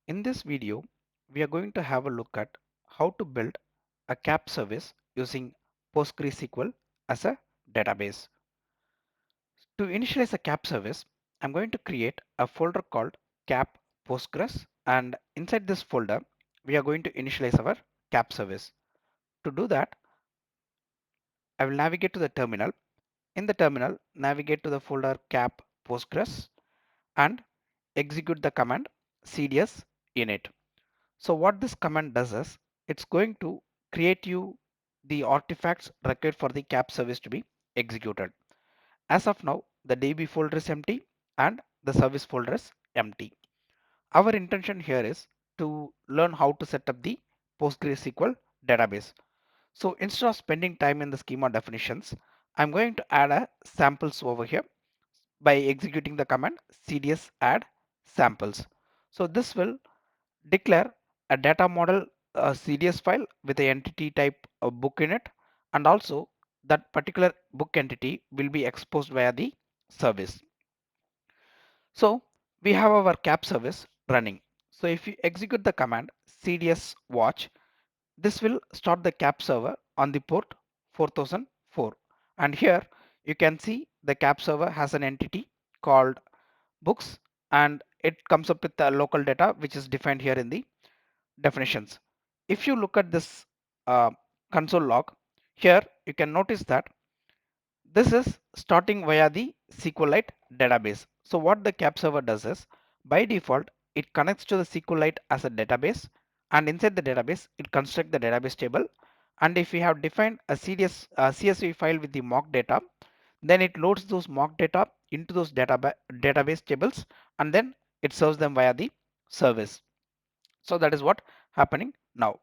In this video, we are going to have a look at how to build a CAP service using Postgre SQL as a database. To initialize a CAP service, I'm going to create a folder called CAP Postgres, and inside this folder, we are going to initialize our CAP service. To do that, I will navigate to the terminal. In the terminal, navigate to the folder CAP Postgres and execute the command cds init. So what this command does is it's going to create you the artifacts required for the CAP service to be executed. As of now, the DB folder is empty and the service folder is empty. Our intention here is to learn how to set up the PostgreSQL database. So instead of spending time in the schema definitions, I'm going to add a samples over here by executing the command cds add samples. So this will declare a data model CDS file with the entity type book in it, and also that particular book entity will be exposed via the service. So we have our CAP service running. So if you execute the command cds watch, this will start the CAP server on the port 4004, and here you can see the CAP server has an entity called books, and it comes up with the local data which is defined here in the definitions. If you look at this uh, console log, here you can notice that this is starting via the SQLite database. So what the CAP server does is, by default, it connects to the SQLite as a database, and inside the database, it constructs the database table. And if we have defined a CSV file with the mock data, then it loads those mock data into those database tables, and then it serves them via the service. So that is what happening now.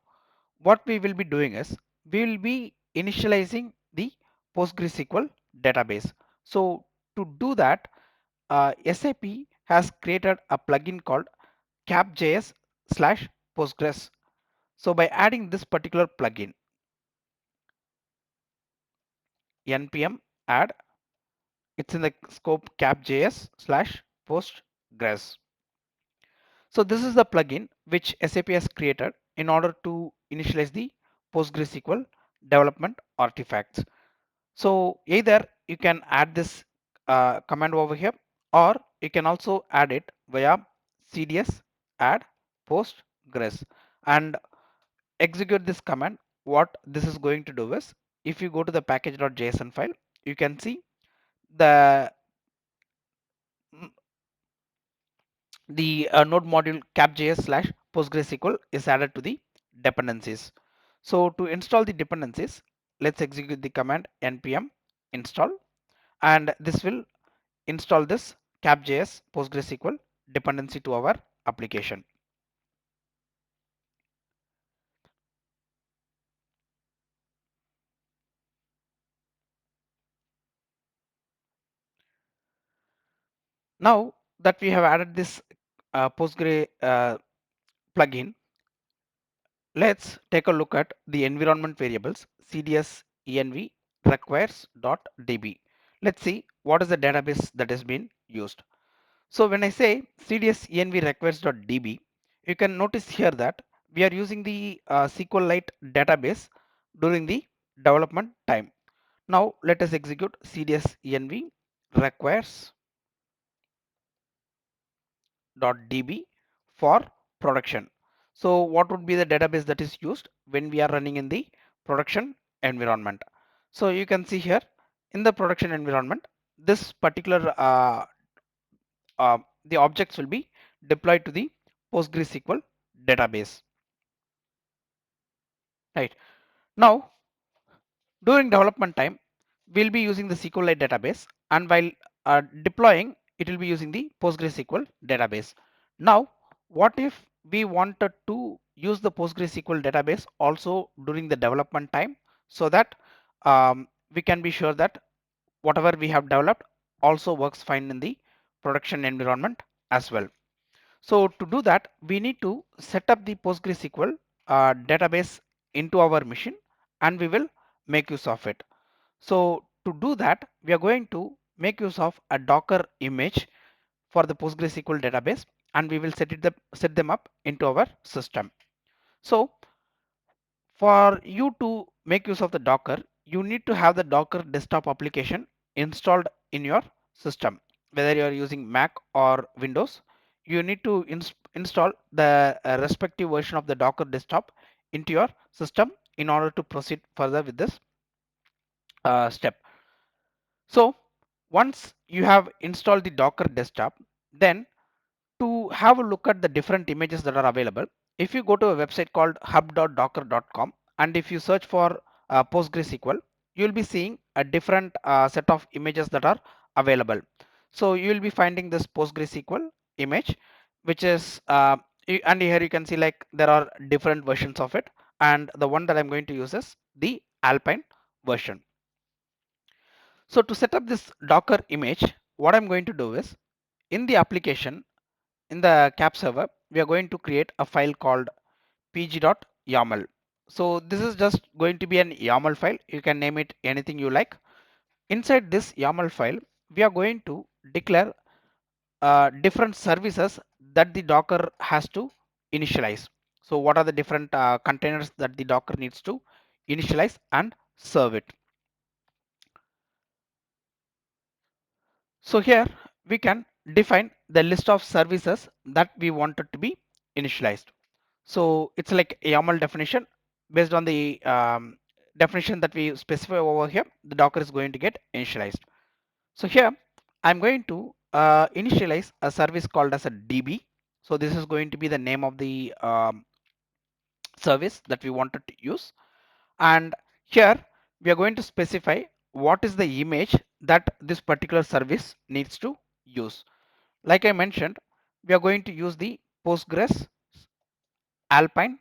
What we will be doing is we will be initializing the PostgreSQL database. So to do that, SAP has created a plugin called capjs slash postgres. So by adding this particular plugin, npm add, it's in the scope capjs slash postgres. So this is the plugin which SAP has created in order to initialize the PostgreSQL development artifacts. So either you can add this command over here, or you can also add it via cds add postgres and execute this command. What this is going to do is, if you go to the package.json file, you can see the node module capjs slash postgresql is added to the dependencies. So to install the dependencies, let's execute the command npm install, and this will install this capjs postgresql dependency to our application. Now that we have added this postgre plugin, let's take a look at the environment variables cds env requires.db. Let's see what is the database that has been used. So when I say cds env requires.db, you can notice here that we are using the SQLite database during the development time. Now let us execute cds env requires.db for production. So what would be the database that is used when we are running in the production environment? So you can see here in the production environment, this particular the objects will be deployed to the PostgreSQL database. Right. Now, during development time, we'll be using the SQLite database, and while deploying, it will be using the PostgreSQL database. Now, what if we wanted to use the PostgreSQL database also during the development time, so that we can be sure that whatever we have developed also works fine in the production environment as well. So to do that, we need to set up the PostgreSQL database into our machine, and we will make use of it. So to do that, we are going to make use of a Docker image for the PostgreSQL database. and we will set them up into our system. So for you to make use of the Docker, you need to have the Docker desktop application installed in your system. Whether you are using Mac or Windows, you need to install the respective version of the Docker desktop into your system in order to proceed further with this step. So once you have installed the Docker desktop, then to have a look at the different images that are available, if you go to a website called hub.docker.com and if you search for PostgreSQL, you will be seeing a different set of images that are available. So you will be finding this PostgreSQL image, which is and here you can see like there are different versions of it, and the one that I'm going to use is the Alpine version. So to set up this Docker image, what I'm going to do is in the application, in the cap server, we are going to create a file called pg.yaml. So this is just going to be an YAML file. You can name it anything you like. Inside this YAML file, we are going to declare different services that the Docker has to initialize. So what are the different containers that the Docker needs to initialize and serve it. So here we can define the list of services that we wanted to be initialized. So it's like a YAML definition. Based on the definition that we specify over here, the Docker is going to get initialized. So here I'm going to initialize a service called as a DB. So this is going to be the name of the service that we wanted to use. And here we are going to specify what is the image that this particular service needs to use. Like I mentioned, we are going to use the Postgres Alpine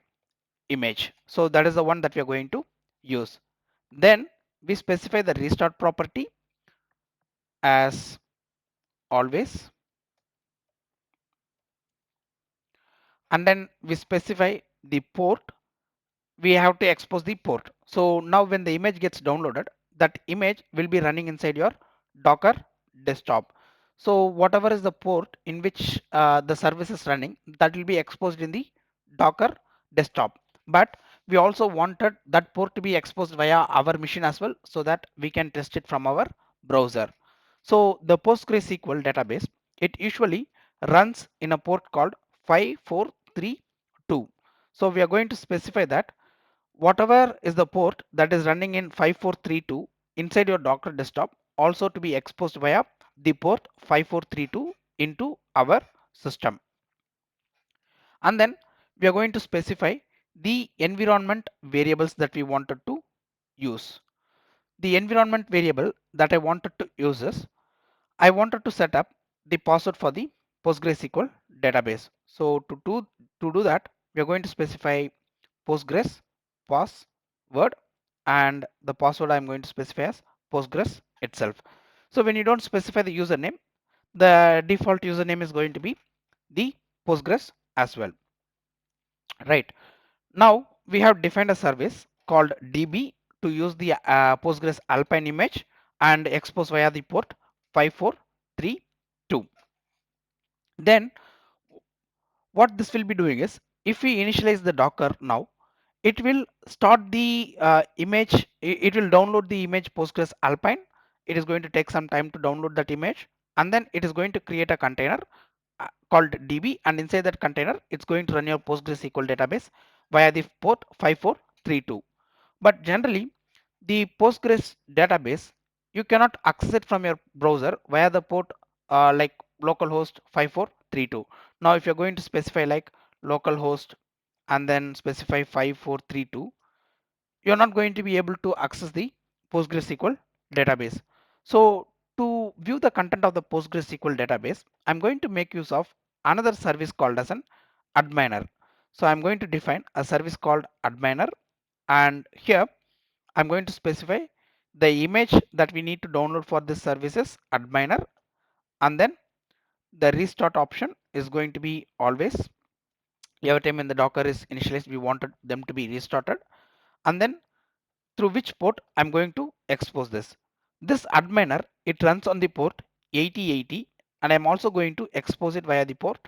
image. So that is the one that we are going to use. Then we specify the restart property as always, and then we specify the port. We have to expose the port. So now when the image gets downloaded, that image will be running inside your Docker desktop. So whatever is the port in which the service is running, that will be exposed in the Docker desktop. But we also wanted that port to be exposed via our machine as well, so that we can test it from our browser. So the PostgreSQL database, it usually runs in a port called 5432. So we are going to specify that whatever is the port that is running in 5432 inside your Docker desktop also to be exposed via the port 5432 into our system. And then we are going to specify the environment variables that we wanted to use. The environment variable that I wanted to use is I wanted to set up the password for the PostgreSQL database. So to do that, we are going to specify Postgres password, and the password I'm going to specify as Postgres itself. So when you don't specify the username, the default username is going to be the Postgres as well. Right. Now we have defined a service called DB to use the Postgres Alpine image and expose via the port 5432. Then what this will be doing is, if we initialize the Docker now, it will start the image. It will download the image Postgres Alpine. It is going to take some time to download that image, and then it is going to create a container called DB, and inside that container it's going to run your PostgreSQL database via the port 5432. But generally the Postgres database, you cannot access it from your browser via the port like localhost 5432. Now if you're going to specify like localhost and then specify 5432, you're not going to be able to access the PostgreSQL database. So to view the content of the PostgreSQL database, I'm going to make use of another service called as an adminer. So I'm going to define a service called adminer, and here I'm going to specify the image that we need to download for this service is adminer, and then the restart option is going to be always. Every time when the Docker is initialized, we wanted them to be restarted, and then through which port I'm going to expose this. This adminer, it runs on the port 8080, and I'm also going to expose it via the port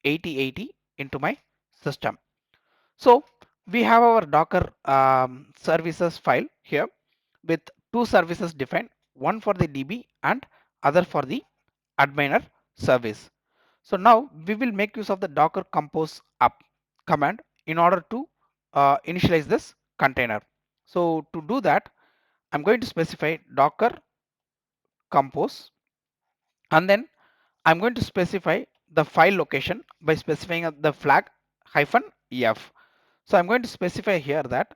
8080 into my system. So we have our Docker services file here with two services defined, one for the DB and other for the adminer service. So now we will make use of the Docker compose up command in order to initialize this container. So to do that, I'm going to specify Docker compose, and then I'm going to specify the file location by specifying the flag -f. So I'm going to specify here that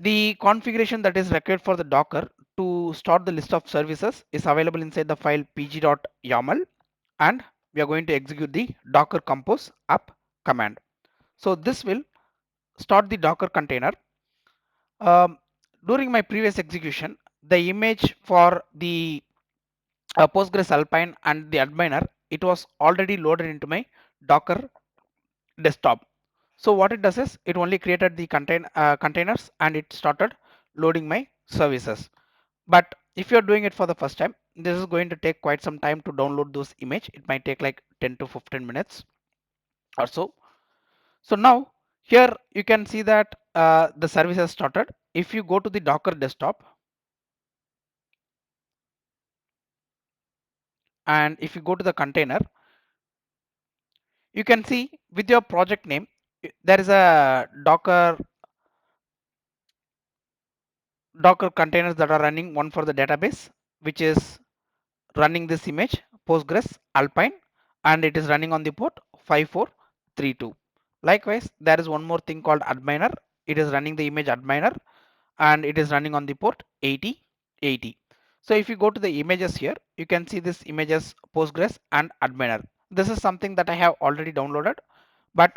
the configuration that is required for the Docker to start the list of services is available inside the file pg.yaml, and we are going to execute the docker compose up command. So this will start the Docker container. Um, During my previous execution, the image for the Postgres Alpine and the adminer, it was already loaded into my Docker desktop. So what it does is it only created the containers and it started loading my services. But if you're doing it for the first time, this is going to take quite some time to download those image. It might take like 10 to 15 minutes or so. So now here you can see that the service has started. If you go to the Docker desktop and if you go to the container, you can see with your project name, there is a Docker containers that are running, one for the database, which is running this image Postgres Alpine, and it is running on the port 5432. Likewise, there is one more thing called adminer. It is running the image adminer and it is running on the port 8080. So if you go to the images here, you can see this images Postgres and adminer. This is something that I have already downloaded, but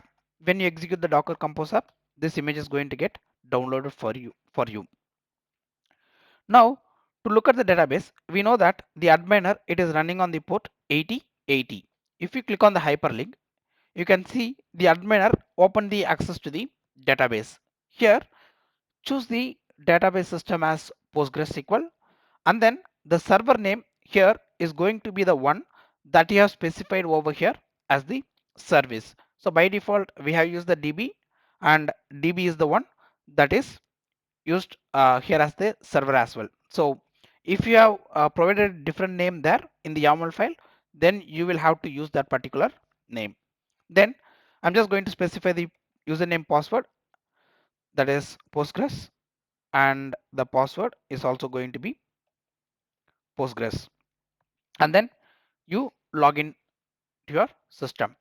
when you execute the Docker Compose app, this image is going to get downloaded for you. Now to look at the database, we know that the adminer, it is running on the port 8080. If you click on the hyperlink, you can see the adminer open the access to the database. Here choose the database system as Postgres SQL, and then the server name here is going to be the one that you have specified over here as the service. So by default we have used the DB, and DB is the one that is used here as the server as well. So if you have provided a different name there in the YAML file, then you will have to use that particular name. Then I'm just going to specify the username password, that is Postgres, and the password is also going to be Postgres, and then you log in to your system.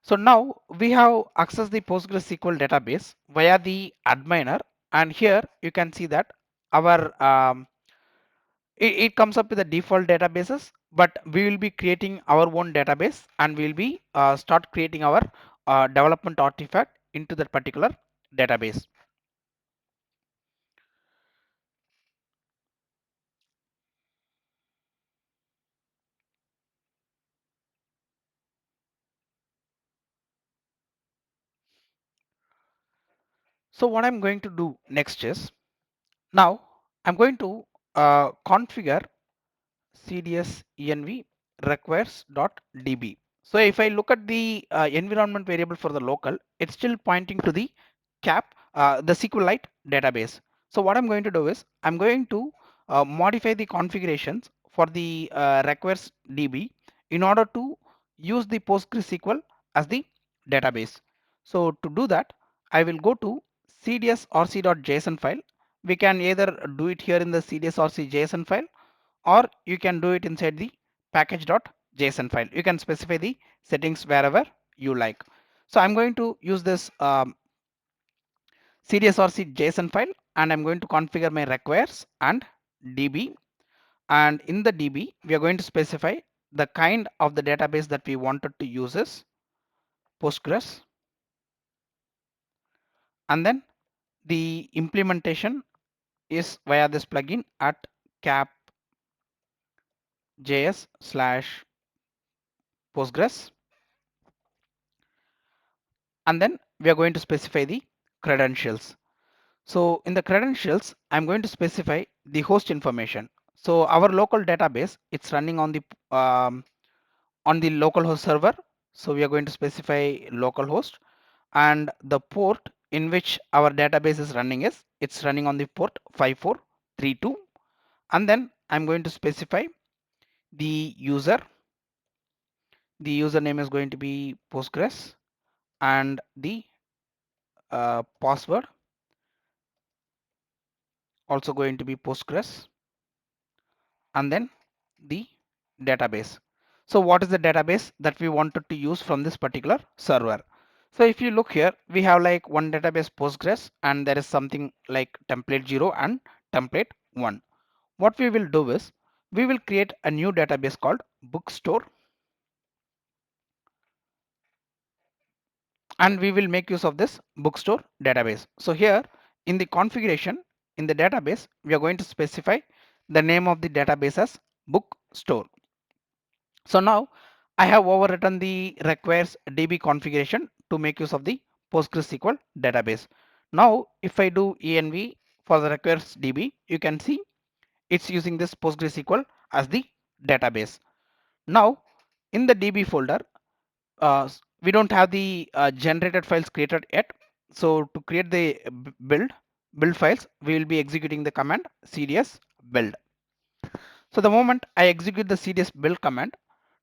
So now we have accessed the PostgreSQL database via the adminer, and here you can see that our it comes up with the default databases, but we will be creating our own database and we will be start creating our development artifact into that particular database. So what I'm going to do next is, now I'm going to configure cds env requires.db. So if I look at the environment variable for the local, it's still pointing to the the SQLite database. So what I'm going to do is I'm going to modify the configurations for the requires DB in order to use the PostgreSQL as the database. So to do that, I will go to cdsrc.json file. We can either do it here in the cdsrc JSON file, or you can do it inside the package.json file. You can specify the settings wherever you like. So I'm going to use this cdsrc JSON file, and I'm going to configure my requires and DB, and in the DB we are going to specify the kind of the database that we wanted to use is Postgres, and then the implementation is via this plugin at cap.js/Postgres, and then we are going to specify the credentials. So in the credentials, I'm going to specify the host information. So our local database, it's running on the on the localhost server. So we are going to specify localhost, and the port in which our database is running is it's running on the port 5432, and then I'm going to specify the user. The username is going to be Postgres, and the password also going to be Postgres, and then the database. So what is the database that we wanted to use from this particular server? So if you look here, we have like one database Postgres, and there is something like template 0 and template 1. What we will do is we will create a new database called bookstore, and we will make use of this bookstore database. So here in the configuration in the database, we are going to specify the name of the database as bookstore. So now I have overwritten the requires DB configuration to make use of the PostgreSQL database. Now if I do env for the requires DB, you can see it's using this PostgreSQL as the database. Now in the DB folder, we don't have the generated files created yet. So to create the build files, we will be executing the command cds build. So the moment I execute the cds build command,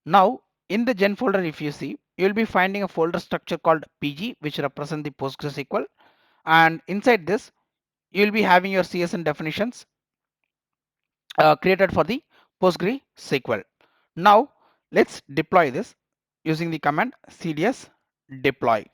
now in the gen folder, if you see, you will be finding a folder structure called pg, which represent the PostgreSQL, and inside this you will be having your CSN definitions created for the PostgreSQL. Now let's deploy this using the command cds deploy.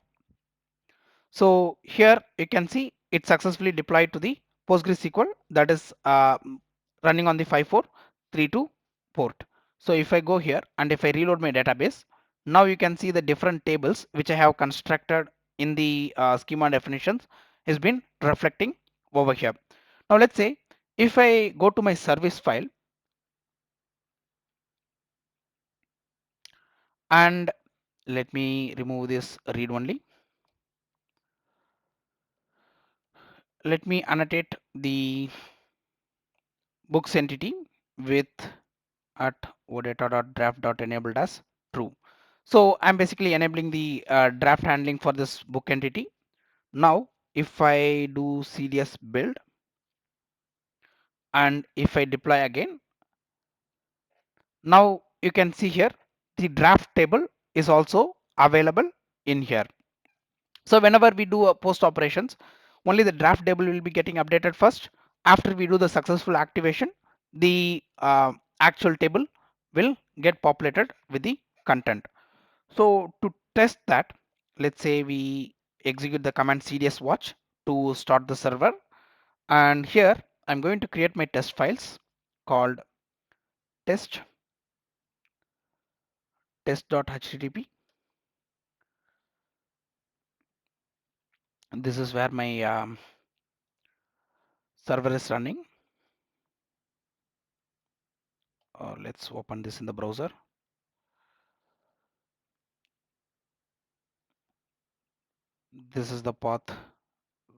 So here you can see it successfully deployed to the PostgreSQL that is running on the 5432 port. So if I go here and if I reload my database, now you can see the different tables which I have constructed in the schema definitions has been reflecting over here. Now let's say if I go to my service file and let me remove this read only. Let me annotate the books entity with at odata.draft.enabled as true. So I'm basically enabling the draft handling for this book entity. Now if I do cds build and if I deploy again, now you can see here the draft table is also available in here. So whenever we do a post operations, only the draft table will be getting updated first. After we do the successful activation, the actual table will get populated with the content. So to test that, let's say we execute the command cds watch to start the server, and here I'm going to create my test files called test.http. This is where my server is running. Let's open this in the browser. This is the path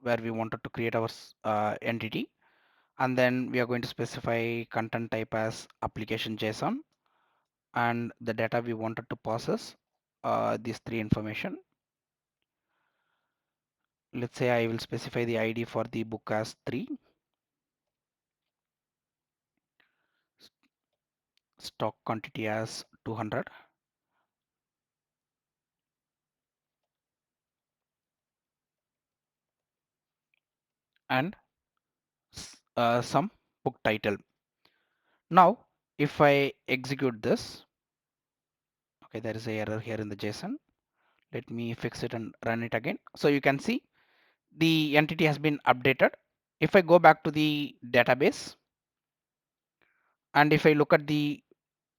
where we wanted to create our entity, and then we are going to specify content type as application JSON, and the data we wanted to process these three information. Let's say I will specify the ID for the book as 3, stock quantity as 200, and some book title. Now if I execute this, okay, there is a error here in the JSON. Let me fix it and run it again. So you can see the entity has been updated. If I go back to the database and if I look at the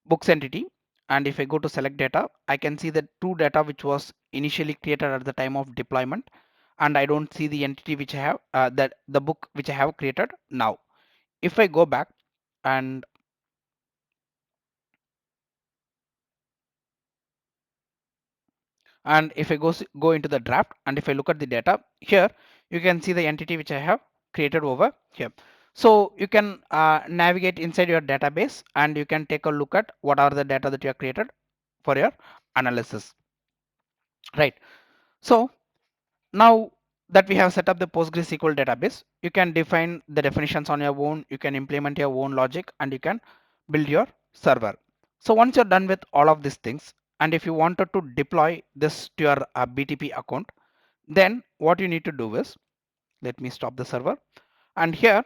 books entity, and if I go to select data, I can see the two data which was initially created at the time of deployment, and I don't see the entity which I have that the book which I have created now. If I go back and if I go into the draft and if I look at the data here, you can see the entity which I have created over here. So you can navigate inside your database and you can take a look at what are the data that you have created for your analysis, right? So now that we have set up the Postgre SQL database, you can define the definitions on your own, you can implement your own logic, and you can build your server. So once you're done with all of these things, and if you wanted to deploy this to your BTP account, then what you need to do is, let me stop the server, and here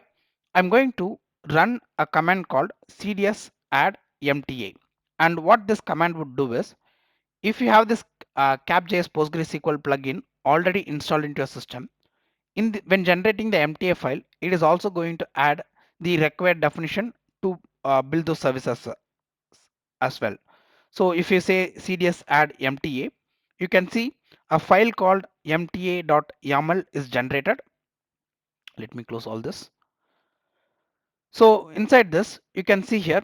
I'm going to run a command called cds add mta. And what this command would do is, if you have this cap.js PostgreSQL plugin already installed into your system, when generating the MTA file, it is also going to add the required definition to build those services as well. So if you say cds add mta, you can see a file called mta.yaml is generated. Let me close all this. So inside this, you can see here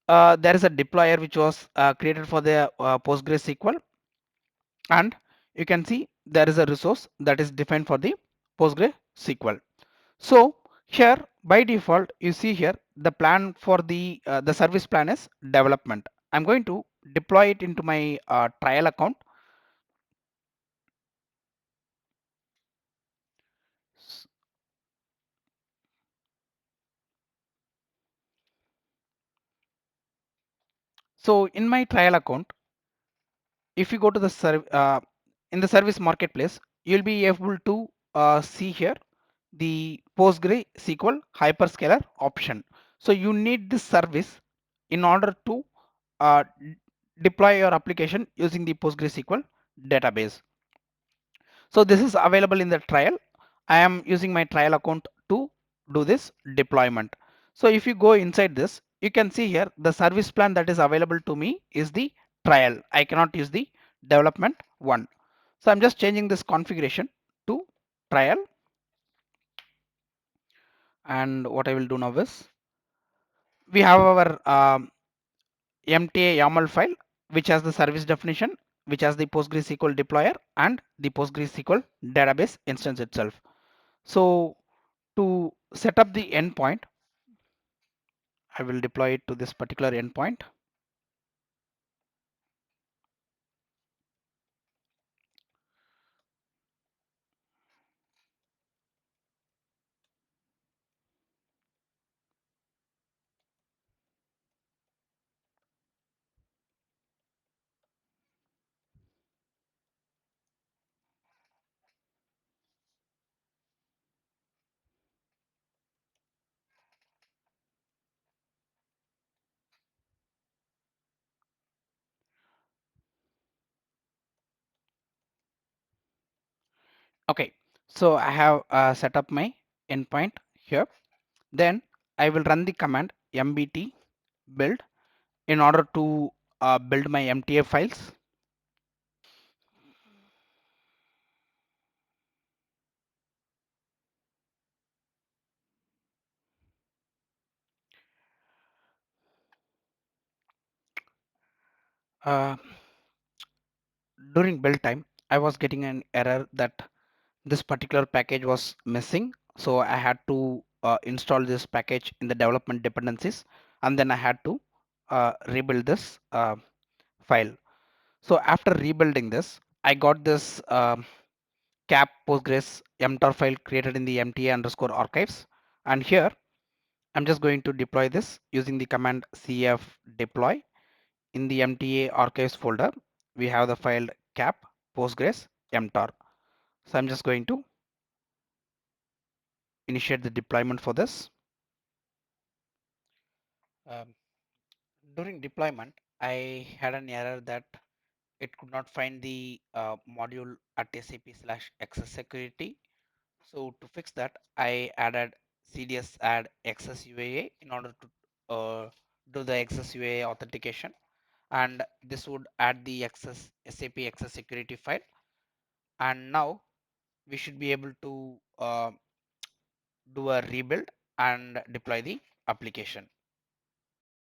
there is a deployer which was created for the PostgreSQL, and you can see there is a resource that is defined for the PostgreSQL. So here by default, you see here the plan for the service plan is development. I'm going to deploy it into my trial account. So in my trial account, if you go to the in the service marketplace, you'll be able to see here the PostgreSQL hyperscaler option. So you need this service in order to uh, deploy your application using the PostgreSQL database. So this is available in the trial. I am using my trial account to do this deployment. So if you go inside this, you can see here the service plan that is available to me is the trial. I cannot use the development one. So I'm just changing this configuration to trial. And what I will do now is, we have our MTA YAML file, which has the service definition, which has the PostgreSQL deployer and the PostgreSQL database instance itself. So to set up the endpoint, I will deploy it to this particular endpoint. Okay, so I have set up my endpoint here. Then I will run the command mbt build in order to build my MTA files. Uh, During build time, I was getting an error that this particular package was missing. So I had to install this package in the development dependencies, and then I had to rebuild this file. So after rebuilding this, I got this cap Postgres mtar file created in the mta underscore archives. And here I'm just going to deploy this using the command cf deploy. In the mta archives folder, we have the file cap Postgres mtar. So I'm just going to initiate the deployment for this. Um, During deployment, I had an error that it could not find the module at sap/access security. So to fix that, I added cds add access UAA in order to do the access UAA authentication, and this would add the access SAP access security file. And now we should be able to do a rebuild and deploy the application.